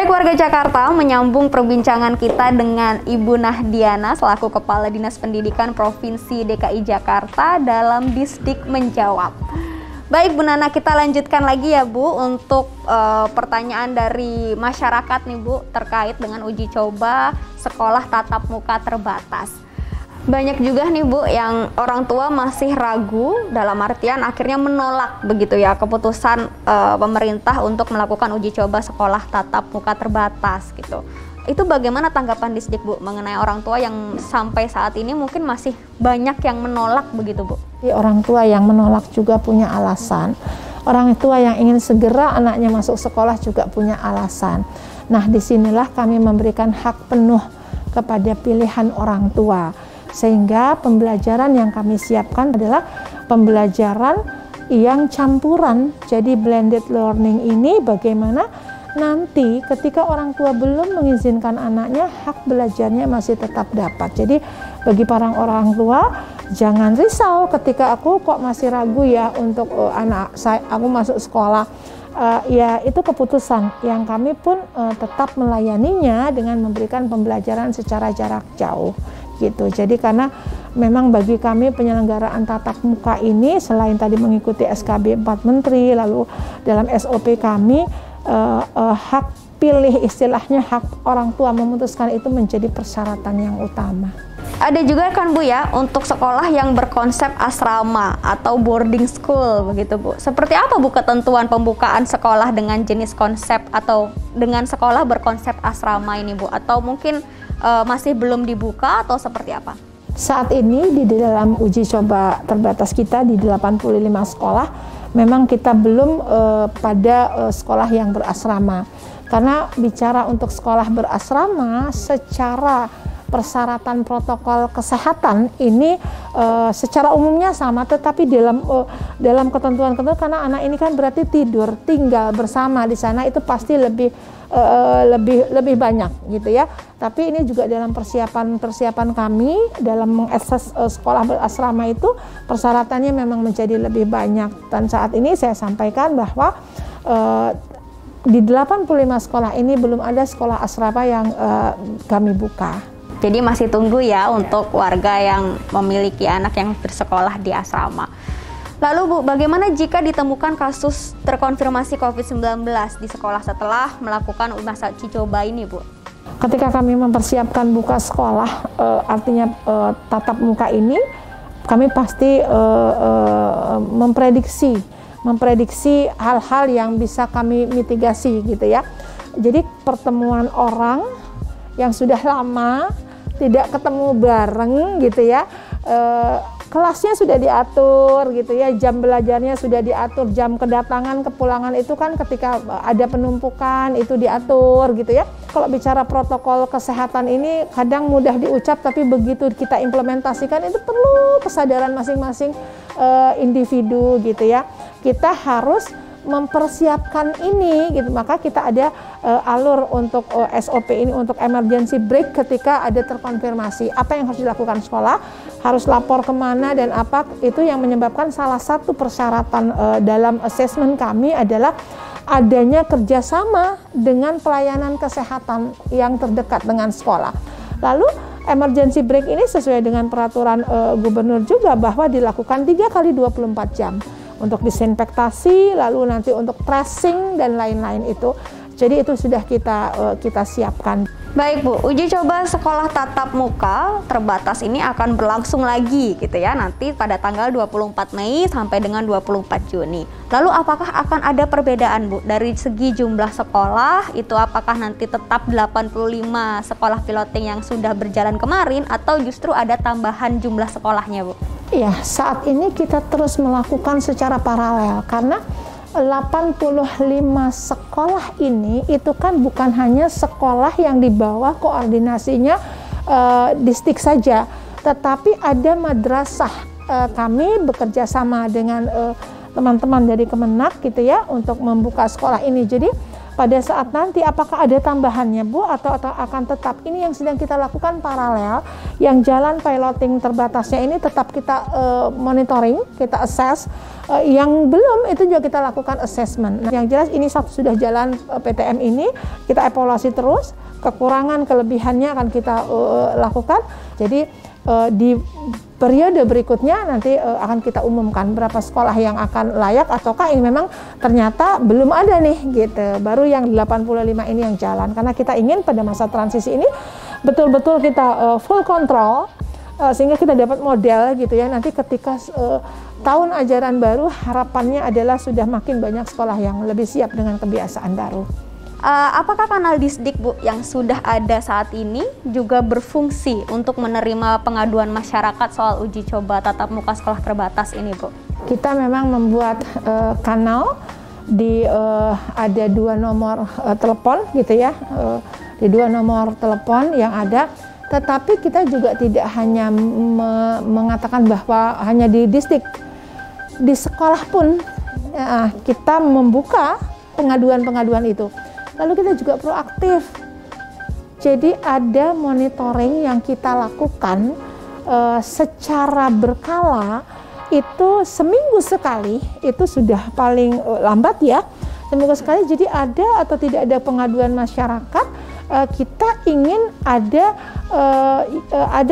Baik warga Jakarta, menyambung perbincangan kita dengan Ibu Nahdiana selaku Kepala Dinas Pendidikan Provinsi DKI Jakarta dalam Disdik Menjawab. Baik Bu Nana, kita lanjutkan lagi ya Bu untuk pertanyaan dari masyarakat nih Bu terkait dengan uji coba sekolah tatap muka terbatas. Banyak juga nih Bu yang orang tua masih ragu, dalam artian akhirnya menolak begitu ya keputusan pemerintah untuk melakukan uji coba sekolah tatap muka terbatas gitu. Itu bagaimana tanggapan Disdik Bu mengenai orang tua yang sampai saat ini mungkin masih banyak yang menolak begitu Bu? Orang tua yang menolak juga punya alasan. Orang tua yang ingin segera anaknya masuk sekolah juga punya alasan. Nah, disinilah kami memberikan hak penuh kepada pilihan orang tua. Sehingga pembelajaran yang kami siapkan adalah pembelajaran yang campuran. Jadi blended learning ini bagaimana nanti ketika orang tua belum mengizinkan anaknya, hak belajarnya masih tetap dapat. Jadi bagi para orang tua, jangan risau ketika aku kok masih ragu ya untuk aku masuk sekolah. Ya itu keputusan yang kami pun tetap melayaninya dengan memberikan pembelajaran secara jarak jauh gitu. Jadi karena memang bagi kami penyelenggaraan tatap muka ini selain tadi mengikuti SKB 4 Menteri, lalu dalam SOP kami hak pilih, istilahnya hak orang tua memutuskan itu menjadi persyaratan yang utama. Ada juga kan Bu ya untuk sekolah yang berkonsep asrama atau boarding school begitu Bu. Seperti apa Bu ketentuan pembukaan sekolah dengan jenis konsep atau dengan sekolah berkonsep asrama ini Bu? Atau mungkin masih belum dibuka atau seperti apa? Saat ini di dalam uji coba terbatas kita di 85 sekolah memang kita belum pada sekolah yang berasrama. Karena bicara untuk sekolah berasrama secara persyaratan protokol kesehatan ini secara umumnya sama, tetapi dalam ketentuan-ketentuan karena anak ini kan berarti tinggal bersama di sana itu pasti lebih banyak gitu ya. Tapi ini juga dalam persiapan kami dalam mengakses sekolah berasrama itu persyaratannya memang menjadi lebih banyak. Dan saat ini saya sampaikan bahwa di 85 sekolah ini belum ada sekolah asrama yang kami buka. Jadi masih tunggu ya untuk warga yang memiliki anak yang bersekolah di asrama. Lalu Bu, bagaimana jika ditemukan kasus terkonfirmasi COVID-19 di sekolah setelah melakukan masa uji coba ini Bu? Ketika kami mempersiapkan buka sekolah, artinya tatap muka ini, kami pasti memprediksi hal-hal yang bisa kami mitigasi gitu ya. Jadi pertemuan orang yang sudah lama tidak ketemu bareng gitu ya, kelasnya sudah diatur gitu ya, jam belajarnya sudah diatur, jam kedatangan kepulangan itu kan ketika ada penumpukan itu diatur gitu ya. Kalau bicara protokol kesehatan ini kadang mudah diucap tapi begitu kita implementasikan itu perlu kesadaran masing-masing individu gitu ya. Kita harus mempersiapkan ini gitu, maka kita ada alur untuk SOP ini untuk emergency break ketika ada terkonfirmasi. Apa yang harus dilakukan sekolah, harus lapor kemana dan apa, itu yang menyebabkan salah satu persyaratan dalam assessment kami adalah adanya kerjasama dengan pelayanan kesehatan yang terdekat dengan sekolah. Lalu emergency break ini sesuai dengan peraturan gubernur juga bahwa dilakukan 3 kali 24 jam untuk disinfektasi, lalu nanti untuk tracing dan lain-lain itu. Jadi itu sudah kita siapkan. Baik Bu, uji coba sekolah tatap muka terbatas ini akan berlangsung lagi gitu ya, nanti pada tanggal 24 Mei sampai dengan 24 Juni. Lalu apakah akan ada perbedaan Bu dari segi jumlah sekolah, itu apakah nanti tetap 85 sekolah piloting yang sudah berjalan kemarin atau justru ada tambahan jumlah sekolahnya Bu? Ya, saat ini kita terus melakukan secara paralel karena 85 sekolah ini itu kan bukan hanya sekolah yang di bawah koordinasinya Disdik saja, tetapi ada madrasah. Kami bekerja sama dengan teman-teman dari Kemenak gitu ya untuk membuka sekolah ini. Jadi pada saat nanti apakah ada tambahannya Bu atau akan tetap. Ini yang sedang kita lakukan paralel, yang jalan piloting terbatasnya ini tetap kita monitoring, kita assess, yang belum itu juga kita lakukan assessment. Nah, yang jelas ini sudah jalan PTM ini, kita evaluasi terus, kekurangan kelebihannya akan kita lakukan. Jadi di periode berikutnya nanti akan kita umumkan berapa sekolah yang akan layak, ataukah ini memang ternyata belum ada nih gitu. Baru yang 85 ini yang jalan, karena kita ingin pada masa transisi ini betul-betul kita full control, sehingga kita dapat model gitu ya. Nanti ketika tahun ajaran baru, harapannya adalah sudah makin banyak sekolah yang lebih siap dengan kebiasaan baru. Apakah kanal Disdik Bu yang sudah ada saat ini juga berfungsi untuk menerima pengaduan masyarakat soal uji coba tatap muka sekolah terbatas ini Bu? Kita memang membuat kanal di ada 2 nomor telepon gitu ya, di 2 nomor telepon yang ada. Tetapi kita juga tidak hanya mengatakan bahwa hanya di Disdik, di sekolah pun kita membuka pengaduan-pengaduan itu. Lalu kita juga proaktif. Jadi ada monitoring yang kita lakukan secara berkala, itu seminggu sekali, itu sudah paling lambat ya, seminggu sekali. Jadi ada atau tidak ada pengaduan masyarakat, kita ingin ada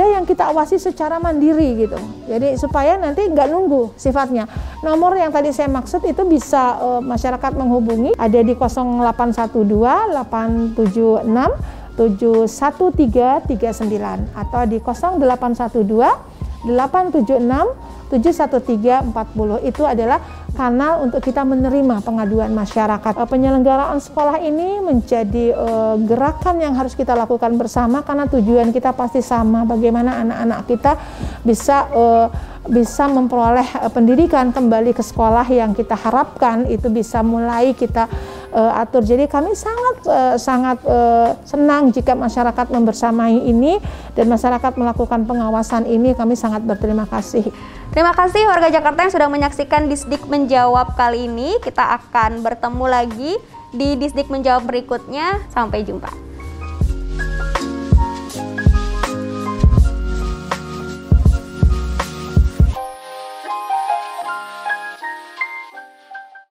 yang kita awasi secara mandiri gitu. Jadi supaya nanti nggak nunggu sifatnya. Nomor yang tadi saya maksud itu bisa masyarakat menghubungi, ada di 0812 876 71339 atau di 0812 876 71340. Itu adalah kanal untuk kita menerima pengaduan masyarakat. Penyelenggaraan sekolah ini menjadi gerakan yang harus kita lakukan bersama, karena tujuan kita pasti sama, bagaimana anak-anak kita bisa memperoleh pendidikan kembali ke sekolah yang kita harapkan itu bisa mulai kita atur. Jadi kami sangat senang jika masyarakat membersamai ini dan masyarakat melakukan pengawasan ini. Kami sangat berterima kasih. Terima kasih warga Jakarta yang sudah menyaksikan Disdik Menjawab kali ini. Kita akan bertemu lagi di Disdik Menjawab berikutnya. Sampai jumpa.